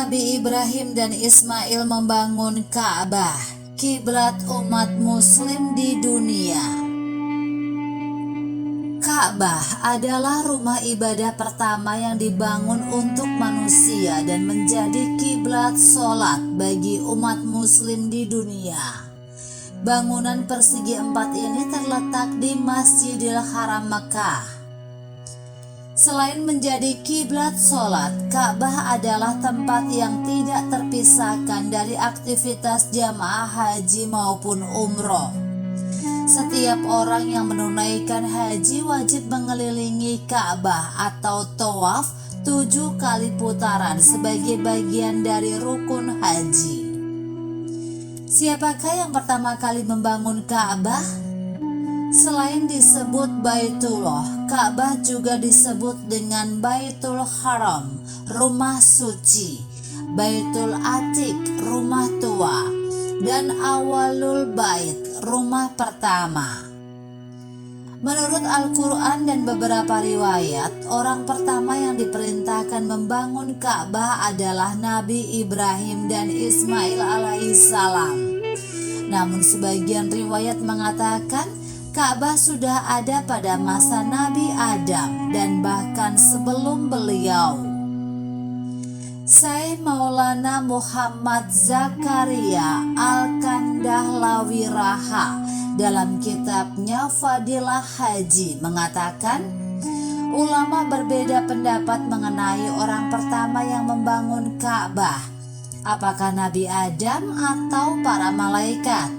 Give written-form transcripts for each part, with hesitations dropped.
Nabi Ibrahim dan Ismail membangun Ka'bah, kiblat umat Muslim di dunia. Ka'bah adalah rumah ibadah pertama yang dibangun untuk manusia dan menjadi kiblat sholat bagi umat Muslim di dunia. Bangunan persegi 4 ini terletak di Masjidil Haram Makkah. Selain menjadi kiblat sholat, Ka'bah adalah tempat yang tidak terpisahkan dari aktivitas jamaah haji maupun umroh. Setiap orang yang menunaikan haji wajib mengelilingi Ka'bah atau tawaf 7 kali putaran sebagai bagian dari rukun haji. Siapakah yang pertama kali membangun Ka'bah? Selain disebut Baitullah, Ka'bah juga disebut dengan Baitul Haram, rumah suci, Baitul Atiq, rumah tua, dan Awalul Bait, rumah pertama. Menurut Al-Quran dan beberapa riwayat, orang pertama yang diperintahkan membangun Ka'bah adalah Nabi Ibrahim dan Ismail alaihissalam. Namun sebagian riwayat mengatakan Ka'bah sudah ada pada masa Nabi Adam dan bahkan sebelum beliau. Syekh Maulana Muhammad Zakaria Al-Kandahlawi Raha dalam kitabnya Fadilah Haji mengatakan, ulama berbeda pendapat mengenai orang pertama yang membangun Ka'bah, apakah Nabi Adam atau para malaikat.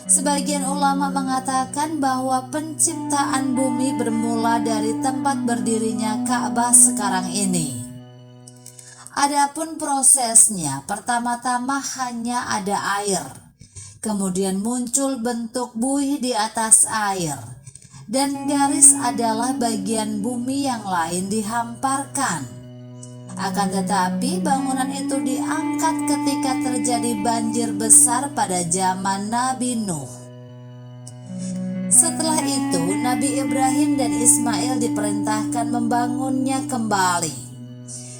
Sebagian ulama mengatakan bahwa penciptaan bumi bermula dari tempat berdirinya Ka'bah sekarang ini. Adapun prosesnya, pertama-tama hanya ada air, kemudian muncul bentuk buih di atas air, dan garis adalah bagian bumi yang lain dihamparkan. Akan tetapi bangunan itu diangkat ketika terjadi banjir besar pada zaman Nabi Nuh. Setelah itu Nabi Ibrahim dan Ismail diperintahkan membangunnya kembali.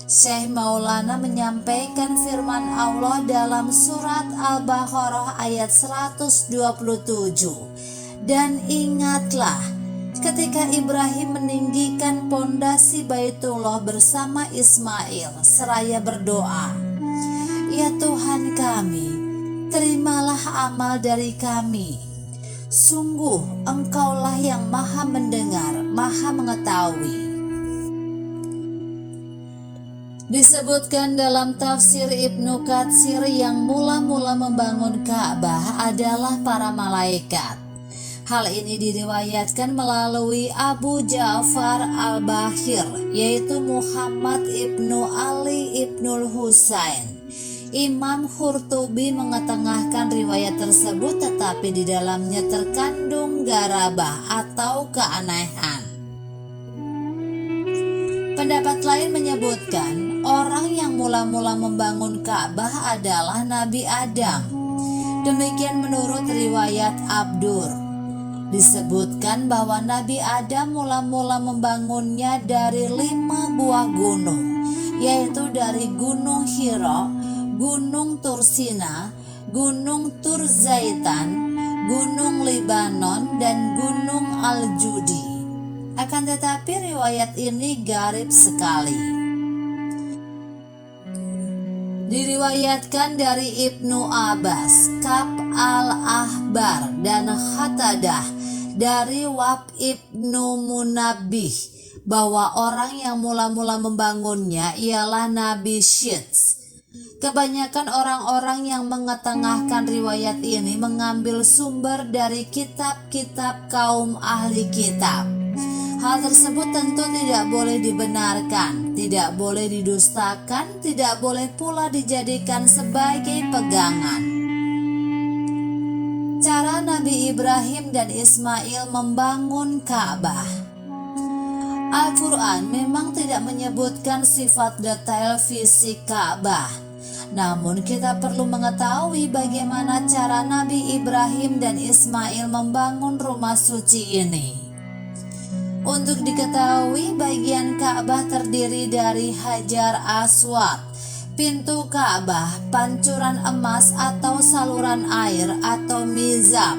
Syekh Maulana menyampaikan firman Allah dalam surat Al-Baqarah ayat 127. Dan ingatlah ketika Ibrahim meninggikan pondasi Baitullah bersama Ismail seraya berdoa, "Ya Tuhan kami, terimalah amal dari kami. Sungguh Engkaulah yang Maha Mendengar, Maha Mengetahui." Disebutkan dalam tafsir Ibnu Katsir yang mula-mula membangun Ka'bah adalah para malaikat. Hal ini diriwayatkan melalui Abu Ja'far al-Bahir, yaitu Muhammad ibnu Ali ibnul Husain. Imam Qurtubi mengetengahkan riwayat tersebut, tetapi di dalamnya terkandung garabah atau keanehan. Pendapat lain menyebutkan orang yang mula-mula membangun Ka'bah adalah Nabi Adam. Demikian menurut riwayat Abdur. Disebutkan bahwa Nabi Adam mula-mula membangunnya dari 5 buah gunung, yaitu dari Gunung Hira, Gunung Tursina, Gunung Turzaitan, Gunung Libanon, dan Gunung Al-Judi. Akan tetapi riwayat ini garib sekali. Diriwayatkan dari Ibnu Abbas, Ka'b al-Ahbar, dan Khatadah dari Wahb ibnu Munabbih bahwa orang yang mula-mula membangunnya ialah Nabi Syits. Kebanyakan orang-orang yang mengetengahkan riwayat ini mengambil sumber dari kitab-kitab kaum ahli kitab. Hal tersebut tentu tidak boleh dibenarkan, tidak boleh didustakan, tidak boleh pula dijadikan sebagai pegangan. Cara Nabi Ibrahim dan Ismail membangun Ka'bah. Al-Quran memang tidak menyebutkan sifat detail fisik Ka'bah. Namun kita perlu mengetahui bagaimana cara Nabi Ibrahim dan Ismail membangun rumah suci ini. Untuk diketahui, bagian Ka'bah terdiri dari Hajar Aswad, pintu Ka'bah, pancuran emas atau saluran air atau mizab,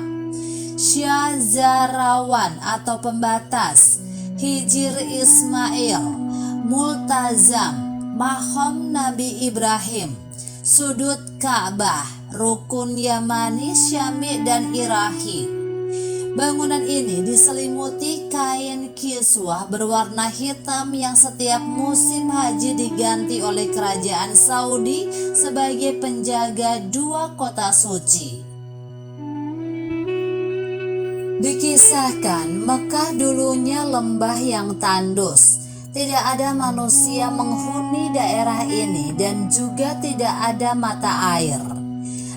syazarawan atau pembatas, hijir Ismail, multazam, mahom Nabi Ibrahim, sudut Ka'bah, rukun Yamani, Syami, dan Irahi. Bangunan ini diselimuti kain kiswah berwarna hitam yang setiap musim haji diganti oleh kerajaan Saudi sebagai penjaga dua kota suci. Dikisahkan Mekah dulunya lembah yang tandus. Tidak ada manusia menghuni daerah ini dan juga tidak ada mata air.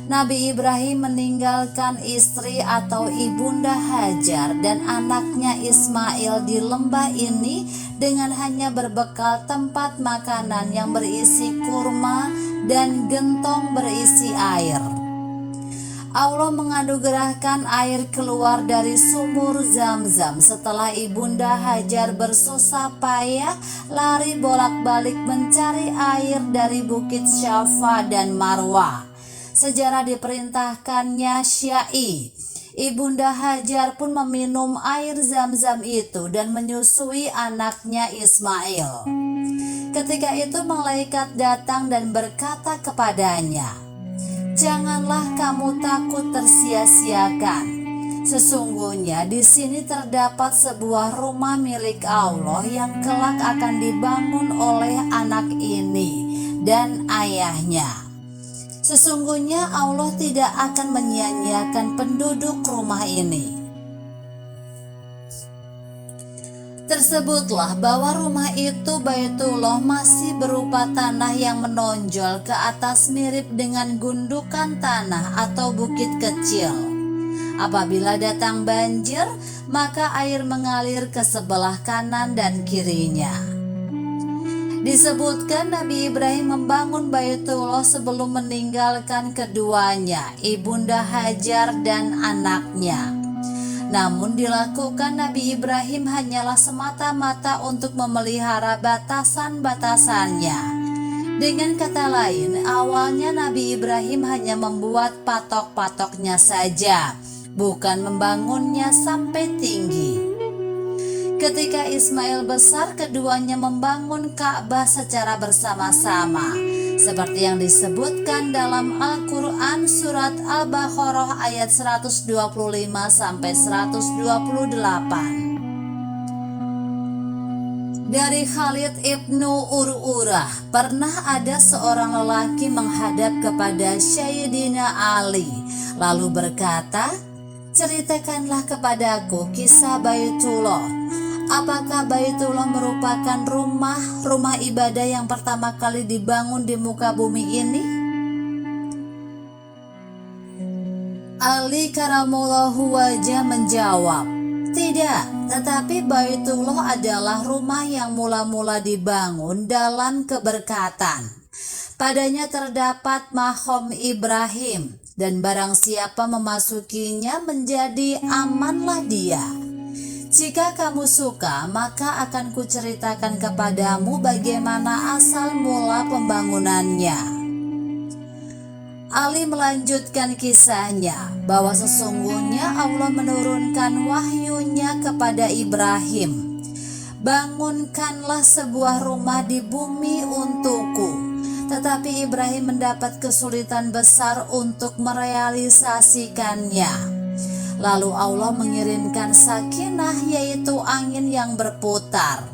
Nabi Ibrahim meninggalkan istri atau ibunda Hajar dan anaknya Ismail di lembah ini dengan hanya berbekal tempat makanan yang berisi kurma dan gentong berisi air. Allah menganugerahkan air keluar dari sumur Zam-Zam setelah ibunda Hajar bersusah payah lari bolak-balik mencari air dari bukit Syafa dan Marwah. Sejarah diperintahkannya Syai. Ibunda Hajar pun meminum air Zam-Zam itu dan menyusui anaknya Ismail. Ketika itu malaikat datang dan berkata kepadanya, "Janganlah kamu takut tersia-siakan. Sesungguhnya di sini terdapat sebuah rumah milik Allah yang kelak akan dibangun oleh anak ini dan ayahnya. Sesungguhnya Allah tidak akan menyia-nyiakan penduduk rumah ini." Tersebutlah bahwa rumah itu Baitullah masih berupa tanah yang menonjol ke atas mirip dengan gundukan tanah atau bukit kecil. Apabila datang banjir, maka air mengalir ke sebelah kanan dan kirinya. Disebutkan Nabi Ibrahim membangun Baitullah sebelum meninggalkan keduanya, ibunda Hajar dan anaknya. Namun dilakukan Nabi Ibrahim hanyalah semata-mata untuk memelihara batasan-batasannya. Dengan kata lain, awalnya Nabi Ibrahim hanya membuat patok-patoknya saja, bukan membangunnya sampai tinggi. Ketika Ismail besar, keduanya membangun Ka'bah secara bersama-sama, seperti yang disebutkan dalam Al-Quran surat Al-Baqarah ayat 125-128. Dari Khalid ibnu Ururah, pernah ada seorang lelaki menghadap kepada Sayyidina Ali, lalu berkata, "Ceritakanlah kepadaku kisah Baitullah. Apakah Baitullah merupakan rumah ibadah yang pertama kali dibangun di muka bumi ini?" Ali karamullahu wajah menjawab, "Tidak, tetapi Baitullah adalah rumah yang mula-mula dibangun dalam keberkatan. Padanya terdapat mahom Ibrahim, dan barang siapa memasukinya menjadi amanlah dia. Jika kamu suka, maka akan kuceritakan kepadamu bagaimana asal mula pembangunannya." Ali melanjutkan kisahnya bahwa sesungguhnya Allah menurunkan wahyunya kepada Ibrahim, "Bangunkanlah sebuah rumah di bumi untukku." Tetapi Ibrahim mendapat kesulitan besar untuk merealisasikannya. Lalu Allah mengirimkan sakinah, yaitu angin yang berputar.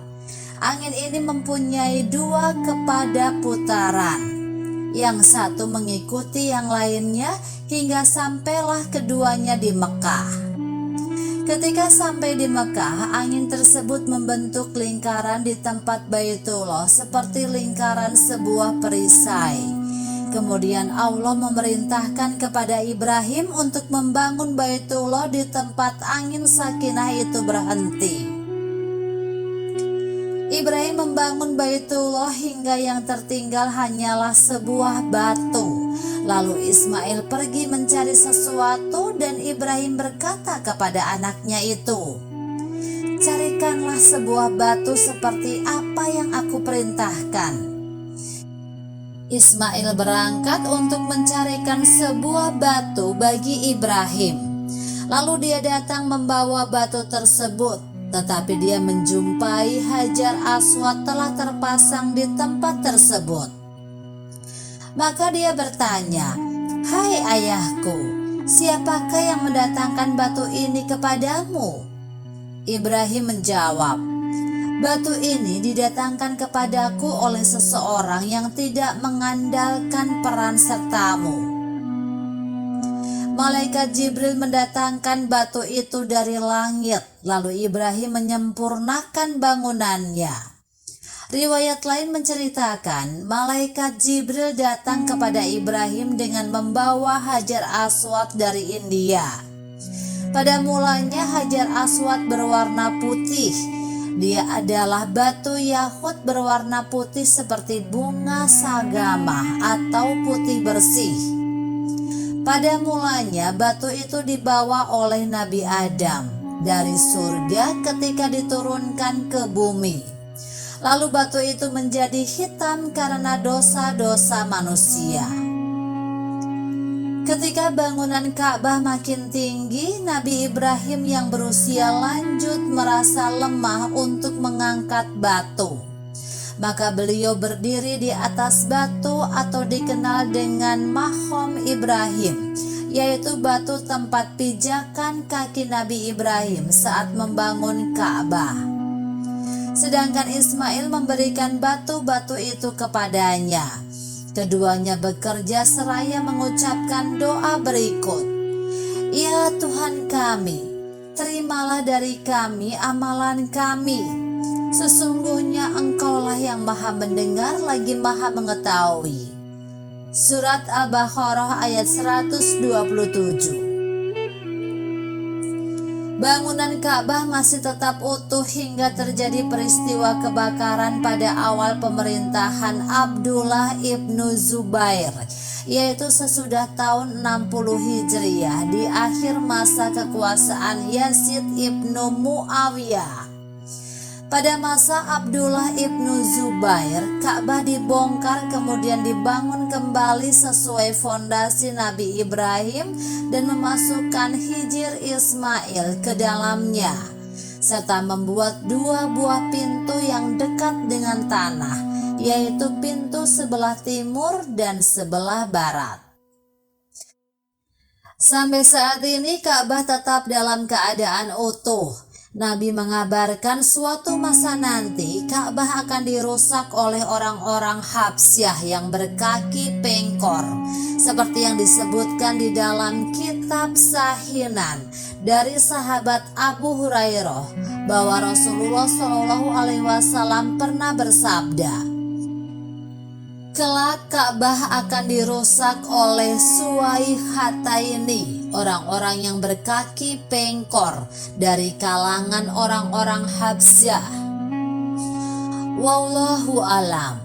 Angin ini mempunyai dua kepada putaran, yang satu mengikuti yang lainnya hingga sampailah keduanya di Mekah. Ketika sampai di Mekah, angin tersebut membentuk lingkaran di tempat Baitullah seperti lingkaran sebuah perisai. Kemudian Allah memerintahkan kepada Ibrahim untuk membangun Baitullah di tempat angin sakinah itu berhenti. Ibrahim membangun Baitullah hingga yang tertinggal hanyalah sebuah batu. Lalu Ismail pergi mencari sesuatu dan Ibrahim berkata kepada anaknya itu, "Carikanlah sebuah batu seperti apa yang aku perintahkan." Ismail berangkat untuk mencarikan sebuah batu bagi Ibrahim. Lalu dia datang membawa batu tersebut, tetapi dia menjumpai Hajar Aswad telah terpasang di tempat tersebut. Maka dia bertanya, "Hai ayahku, siapakah yang mendatangkan batu ini kepadamu?" Ibrahim menjawab, "Batu ini didatangkan kepadaku oleh seseorang yang tidak mengandalkan peran sertamu." Malaikat Jibril mendatangkan batu itu dari langit, lalu Ibrahim menyempurnakan bangunannya. Riwayat lain menceritakan, malaikat Jibril datang kepada Ibrahim dengan membawa Hajar Aswad dari India. Pada mulanya Hajar Aswad berwarna putih. Dia adalah batu Yahud berwarna putih seperti bunga sagama atau putih bersih. Pada mulanya batu itu dibawa oleh Nabi Adam dari surga ketika diturunkan ke bumi. Lalu batu itu menjadi hitam karena dosa-dosa manusia. Ketika bangunan Ka'bah makin tinggi, Nabi Ibrahim yang berusia lanjut merasa lemah untuk mengangkat batu. Maka beliau berdiri di atas batu atau dikenal dengan Maqam Ibrahim, yaitu batu tempat pijakan kaki Nabi Ibrahim saat membangun Ka'bah. Sedangkan Ismail memberikan batu-batu itu kepadanya. Keduanya bekerja seraya mengucapkan doa berikut. "Ya Tuhan kami, terimalah dari kami amalan kami. Sesungguhnya Engkaulah yang maha mendengar lagi maha mengetahui." Surat Al-Baqarah ayat 127. Bangunan Ka'bah masih tetap utuh hingga terjadi peristiwa kebakaran pada awal pemerintahan Abdullah ibnu Zubair, yaitu sesudah tahun 60 Hijriah di akhir masa kekuasaan Yazid ibnu Muawiyah. Pada masa Abdullah ibnu Zubair, Ka'bah dibongkar kemudian dibangun kembali sesuai fondasi Nabi Ibrahim dan memasukkan Hijir Ismail ke dalamnya, serta membuat dua buah pintu yang dekat dengan tanah, yaitu pintu sebelah timur dan sebelah barat. Sampai saat ini Ka'bah tetap dalam keadaan utuh. Nabi mengabarkan suatu masa nanti Ka'bah akan dirusak oleh orang-orang Habsyah yang berkaki pengkor, seperti yang disebutkan di dalam kitab Sahihan dari sahabat Abu Hurairah bahwa Rasulullah SAW pernah bersabda, "Kelak Ka'bah akan dirusak oleh Suwaihataini, orang-orang yang berkaki pengkor dari kalangan orang-orang Habsyah." Wallahu alam.